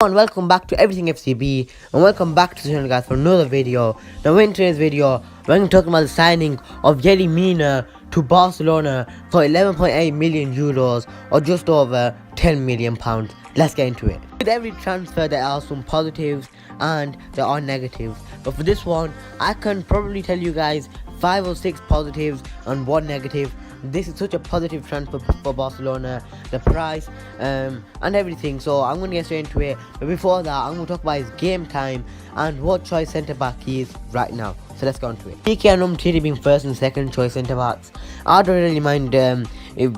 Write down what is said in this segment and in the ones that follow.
And welcome back to Everything FCB, and welcome back to the channel, guys, for another video. Now in today's video we're going to talk about the signing of Yerey Mina to Barcelona for 11.8 million euros, or just over 10 million pounds. Let's get into it. With every transfer there are some positives and there are negatives, but for this one I can probably tell you guys 5 or 6 positives and 1 negative. This is such a positive transfer for Barcelona, the price and everything. So I'm going to get straight into it. But before that, I'm going to talk about his game time and what choice centre back he is right now. So let's go into it. PK and Umtiti being first and second choice centre backs. I don't really mind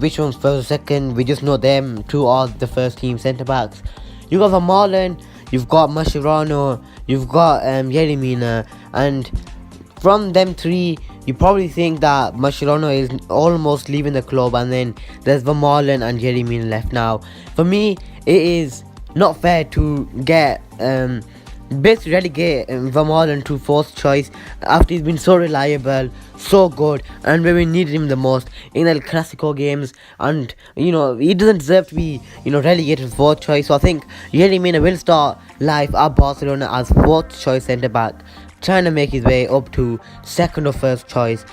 which one's first or second. We just know them two are the first team centre backs. You got Vermaelen, you've got Mascherano, you've got Yerey Mina, and from them three, you probably think that Mascherano is almost leaving the club, and then there's Vermaelen and Yerey Mina left now. For me, it is not fair to get basically relegate Vermaelen to fourth choice after he's been so reliable, so good, and where we needed him the most in El Clasico games. And he doesn't deserve to be relegated to fourth choice. So I think Yerey Mina will start life at Barcelona as fourth choice centre back, trying to make his way up to second or first choice.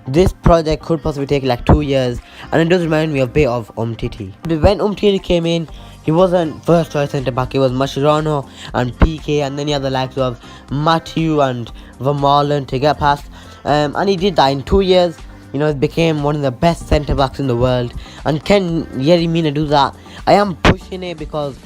This project could possibly take like 2 years, and it does remind me a bit of Umtiti. When Umtiti came in, he wasn't first choice centre back. It was Mascherano and PK, and then he had the likes of Matthew and Vermaelen to get past. And he did that in 2 years. He became one of the best centre backs in the world. And can Yerey Mina do that? I am pushing it, because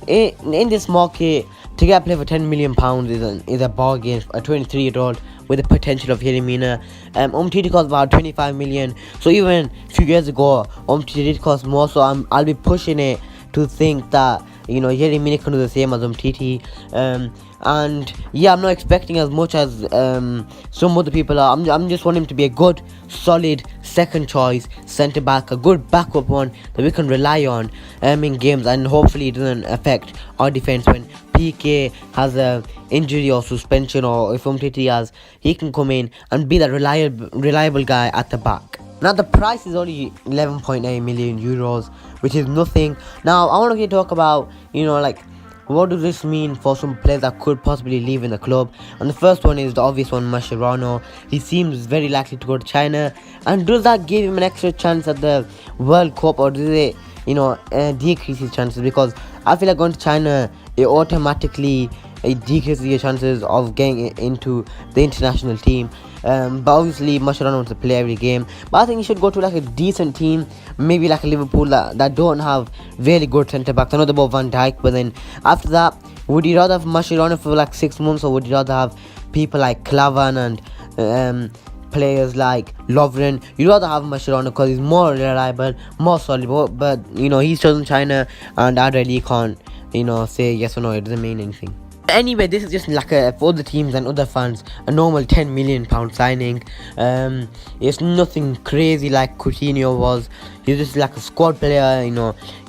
in this market, to get a player for 10 million pounds is a bargain. A 23-year-old with the potential of Yerey Mina. Umtiti cost about 25 million. So even a few years ago, Umtiti did cost more. So I'll be pushing it to think that Yerey Mina can do the same as Umtiti. And yeah, I'm not expecting as much as some other people are. I'm just wanting him to be a good, solid second choice centre back, a good backup one that we can rely on in games, and hopefully it doesn't affect our defence when PK has a injury or suspension, or if Umtiti has, he can come in and be that reliable guy at the back. Now the price is only 11.8 million euros, which is nothing. Now I want to talk about what does this mean for some players that could possibly leave in the club. And the first one is the obvious one, Mascherano. He seems very likely to go to China, and does that give him an extra chance at the World Cup, or does it decrease his chances? Because I feel like going to China, it automatically decreases your chances of getting into the international team. But obviously Mascherano wants to play every game, but I think he should go to like a decent team, maybe like a Liverpool that don't have really good centre backs. I know about Van Dijk, but then after that, would you rather have Mascherano for like 6 months, or would you rather have people like Klavan and players like Lovren? You'd rather have Mascherano because he's more reliable, more solid. But he's chosen China, and I really can't say yes or no. It doesn't mean anything. Anyway, this is just like for other teams and other fans, a normal 10 million pound signing. It's nothing crazy like Coutinho was. He's just like a squad player.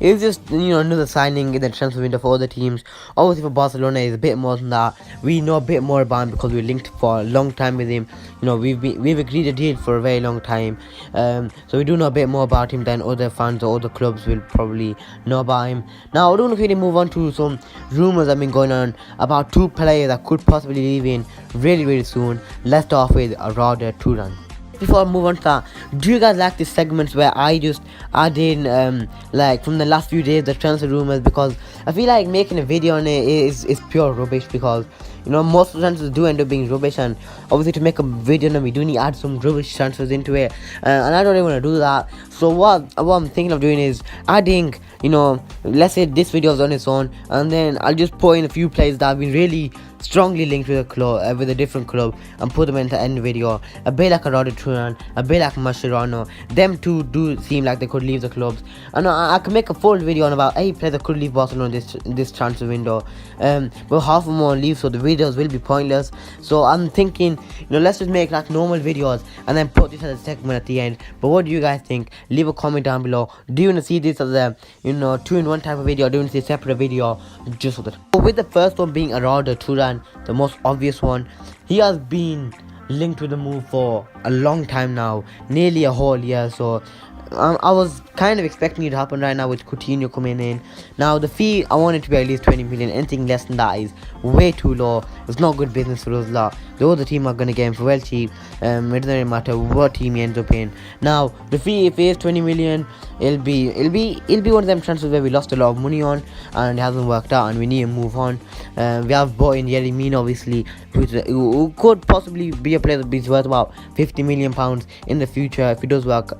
It's just another signing in the transfer window for other teams. Obviously for Barcelona, it's a bit more than that. We know a bit more about him because we linked for a long time with him. We've agreed a deal for a very long time. So we do know a bit more about him than other fans or other clubs will probably know about him. Now I don't really move on to some rumours that have been going on about 2 players that could possibly leave in really soon. Let's start off with Arada Turan. Before I move on to that, do you guys like these segments where I just add in like from the last few days the transfer rumours? Because I feel like making a video on it is pure rubbish, because most of the transfers do end up being rubbish, and obviously to make a video we do need to add some rubbish transfers into it, and I don't really want to do that. So what I'm thinking of doing is adding let's say this video is on its own, and then I'll just put in a few players that have been really strongly linked with a club, with a different club, and put them into the end video. A bit like Arada Turan, a bit like Mascherano. Them two do seem like they could leave the clubs, and I can make a full video on about 8 players that could leave Barcelona this transfer window. But half of them won't leave, so the videos will be pointless. So I'm thinking let's just make like normal videos and then put this as a segment at the end. But what do you guys think? Leave a comment down below. Do you want to see this as a 2-in-1 type of video, or do you want to see a separate video just for that? So with the first one being Arada Turan, the most obvious one, he has been linked with the move for a long time now, nearly a whole year. So I was kind of expecting it to happen right now with Coutinho coming in. Now the fee, I want it to be at least 20 million. Anything less than that is way too low. It's not good business for us lot. The other team are gonna get him for well cheap. It doesn't really matter what team he ends up in. Now the fee, if it is 20 million, it'll be one of them transfers where we lost a lot of money on and it hasn't worked out and we need to move on. We have bought in Yerey, Mina, obviously, who could possibly be a player that is worth about 50 million pounds in the future if it does work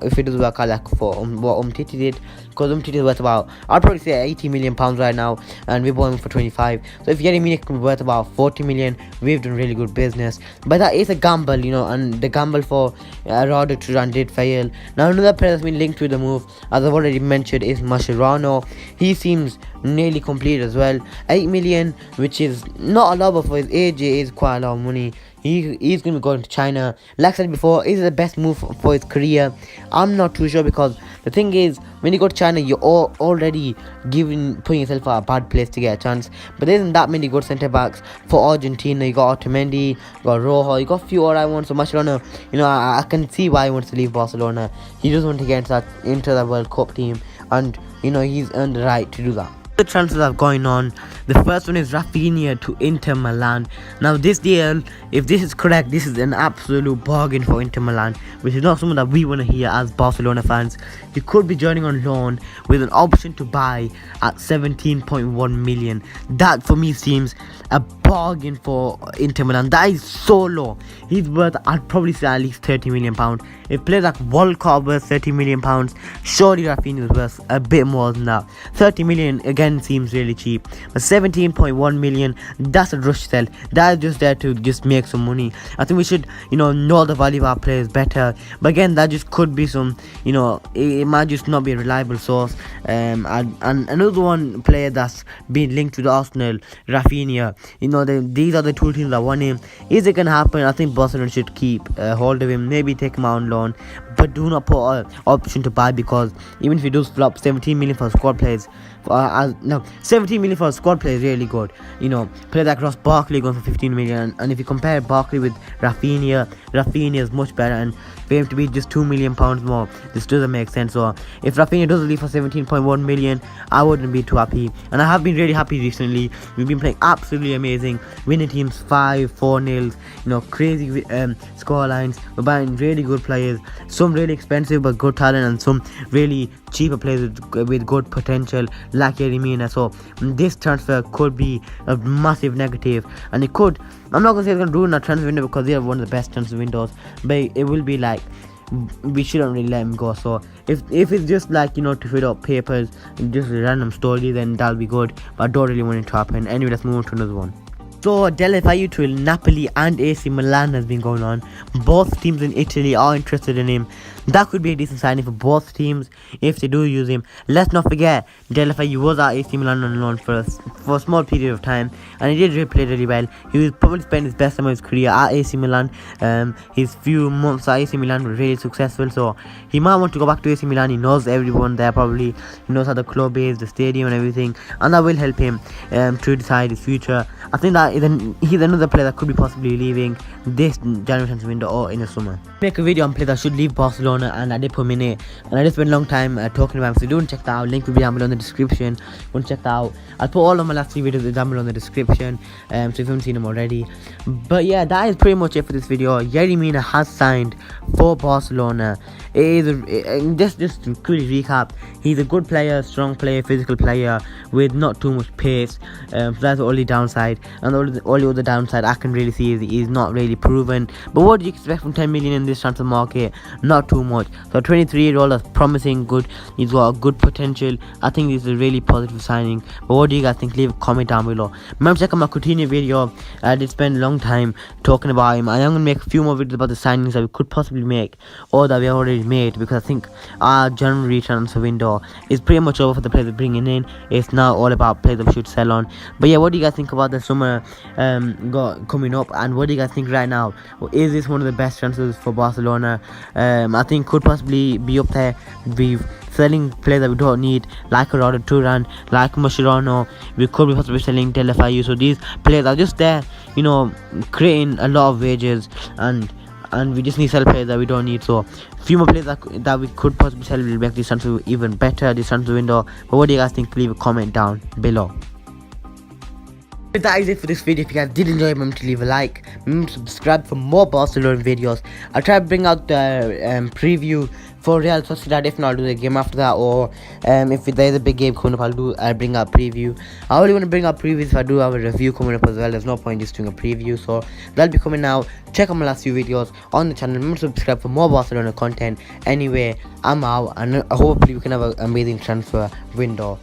out like for what Umtiti did, because Umtiti is worth about, I'd probably say 80 million pounds right now and we bought him for 25. So if Yerey Mina can be worth about 40 million, we've done really good business. But that is a gamble, and the gamble for Rada to run did fail. Now another player that's been linked with the move, as I've already mentioned, is Mascherano. He seems nearly complete as well. 8 million, which is not a lot, but for his age it is quite a lot of money. He's going to be going to China. Like I said before, is it the best move for his career? I'm not too sure, because the thing is, when you go to China, you're already putting yourself at a bad place to get a chance. But there isn't that many good centre backs for Argentina. You got Otamendi, you got Rojo, you got a few alright ones. So Mascherano, I can see why he wants to leave Barcelona. He just wants to get into that World Cup team, and he's earned the right to do that. The transfers are going on. The first one is Rafinha to Inter Milan. Now this deal, if this is correct, this is an absolute bargain for Inter Milan, which is not something that we want to hear as Barcelona fans. He could be joining on loan with an option to buy at 17.1 million. That for me seems a bargain for Inter Milan. That is so low. He's worth, I'd probably say, at least 30 million pounds. If players like Walcott worth 30 million pounds, surely Rafinha is worth a bit more than that. 30 million again seems really cheap, but 17.1 million, that's a rush sell. That is just there to just make some money. I think we should know the value of our players better, but again, that just could be some, it might just not be a reliable source. And another one player that's been linked to the Arsenal, Rafinha. These are the two teams that want him. Is it gonna happen? I think Barcelona should keep hold of him, maybe take him out on loan, but do not put an option to buy, because even if he does flop, 17 million for squad players, 17 million for a squad player is really good. Players like Ross Barkley going for 15 million, and if you compare Barkley with Rafinha is much better, and for him to be just 2 million pounds more, this doesn't make sense. So if Rafinha does leave for 17.1 million, I wouldn't be too happy, and I have been really happy recently. We've been playing absolutely amazing, winning teams 5-4-0, crazy score lines. We're buying really good players, some really expensive but good talent, and some really cheaper players with good potential like Yerey Mina. So this transfer could be a massive negative, and it could, I'm not gonna say it's gonna ruin our transfer window, because they have one of the best transfer windows, but it will be like, we shouldn't really let him go. So if it's just like to fill up papers and just a random story, then that'll be good, but I don't really want it to happen. Anyway, let's move on to another one. So Delivery to Napoli and AC Milan has been going on. Both teams in Italy are interested in him. That could be a decent signing for both teams if they do use him. Let's not forget, Delivery was at AC Milan on loan for a small period of time, and he did really play really well. He was probably spent his best time of his career at AC Milan. His few months at AC Milan were really successful, so he might want to go back to AC Milan. He knows everyone there probably. He knows how the club is, the stadium and everything, and that will help him to decide his future. I think that he's another player that could be possibly leaving this January transfer window or in the summer. Make a video on players that should leave Barcelona, and I did put Mina, and I just spent a long time talking about him, so do check that out. Link will be down below in the description. Go check that out. I'll put all of my last 3 videos down below in the description, so if you haven't seen them already. But yeah, that is pretty much it for this video. Yerey Mina has signed for Barcelona. It is just to quickly recap, he's a good player, strong player, physical player with not too much pace. So that's the only downside, and the only other downside I can really see is he's not really proven. But what do you expect from 10 million in this transfer market? Not too much. So 23-year-old is promising, good. He's got a good potential. I think this is a really positive signing. But what do you guys think? Leave a comment down below. Remember, check out my Coutinho video. I did spend a long time talking about him. I am going to make a few more videos about the signings that we could possibly make, or that we have already made, because I think our January transfer window is pretty much over for the players we're bringing in. It's now all about players that we should sell on. But yeah, what do you guys think about the summer coming up, and what do you guys think right now? Is this one of the best transfers for Barcelona? I think could possibly be up there. We've selling players that we don't need, like Rada Turan, like Mascherano. We could be possibly selling Delivery. So these players are just there, creating a lot of wages, and and we just need sell players that we don't need. So few more players that we could possibly sell will make this transfer even better, this transfer window. But what do you guys think? Leave a comment down below. But that is it for this video. If you guys did enjoy, remember to leave a like, remember to subscribe for more Barcelona videos. I'll try to bring out the preview for Real Sociedad. If not, I'll do the game after that, or if there's a big game coming up, I'll bring out preview. I only want to bring out previews if I do have a review coming up as well. There's no point just doing a preview, so that'll be coming out. Check out my last few videos on the channel. Remember to subscribe for more Barcelona content. Anyway, I'm out, and hopefully we can have an amazing transfer window.